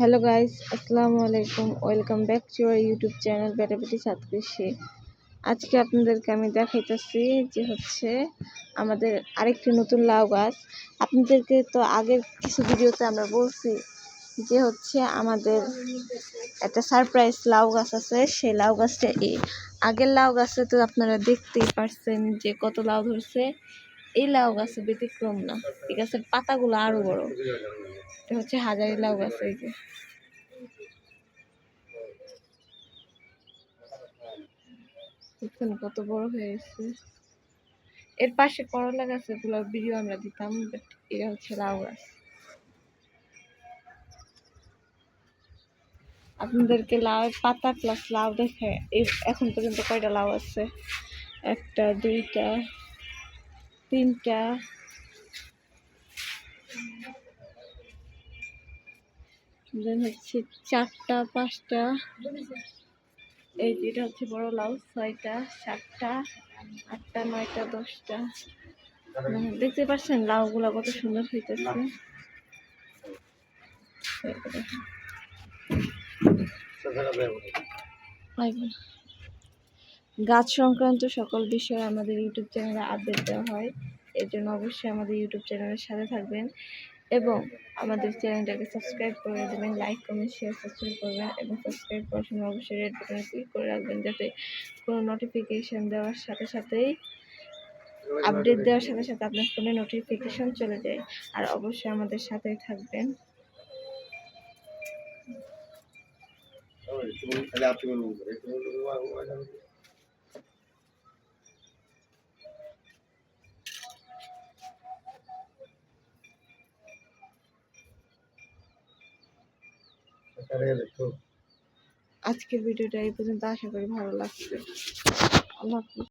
Hello guys, আসসালামু আলাইকুম। Welcome back to our YouTube channel বেটাবেটি সাতকৃষি। আজকে আপনাদেরকে আমি দেখাইতেছি যে আমাদের আরেকটি নতুন লাউ গাছ। আপনাদেরকে তো আগের কিছু ভিডিওতে আমরা বলছি যে আমাদের একটা সারপ্রাইজ লাউ গাছ আছে। সেই লাউ গাছটা আগের লাউ গাছে তো আপনারা দেখতেই পারছেন যে কত লাউ ধরছে। এই লাউ গাছে ব্যতিক্রম না, এই গাছের পাতাগুলো আরো বড়। এটা হাজারি লাউ গাছ। এই যে দেখুন কত বড় হয়ে গেছে। এর পাশে করলা গাছ, এগুলোর ভিডিও আমরা দিতাম, বাট এটা লাউ গাছ। আপনাদেরকে লাউয়ের পাতা প্লাস লাউ দেখে এখন পর্যন্ত কয়টা লাউ আছে? একটা, দুইটা, তিনটা, চারটা, পাঁচটা, এই যেটা বড় লাউ, ছয়টা, সাতটা, আটটা, নয়টা, 10টা। দেখতে পাচ্ছেন লাউ গুলা কত সুন্দর হইতেছে। গাছ সংক্রান্ত সকল বিষয়ে আমাদের ইউটিউব চ্যানেলে আপডেট দেওয়া হয়। এর জন্য অবশ্যই আমাদের ইউটিউব চ্যানেলের সাথে থাকবেন এবং আমাদের চ্যানেলটাকে সাবস্ক্রাইব করে দেবেন, লাইক, কমেন্ট, শেয়ার, সাবস্ক্রাইব করবেন এবং সাবস্ক্রাইব করার সময় অবশ্যই রেড বাটনে ক্লিক করে রাখবেন, যাতে কোনো নোটিফিকেশন দেওয়ার সাথে সাথেই আপডেট দেওয়ার সাথে সাথে আপনার ফোনে নোটিফিকেশন চলে যায়। আর অবশ্যই আমাদের সাথেই থাকবেন। আজকের ভিডিওটা এই পর্যন্ত, আশা করি ভালো লাগছে। আল্লাহ হাফেজ।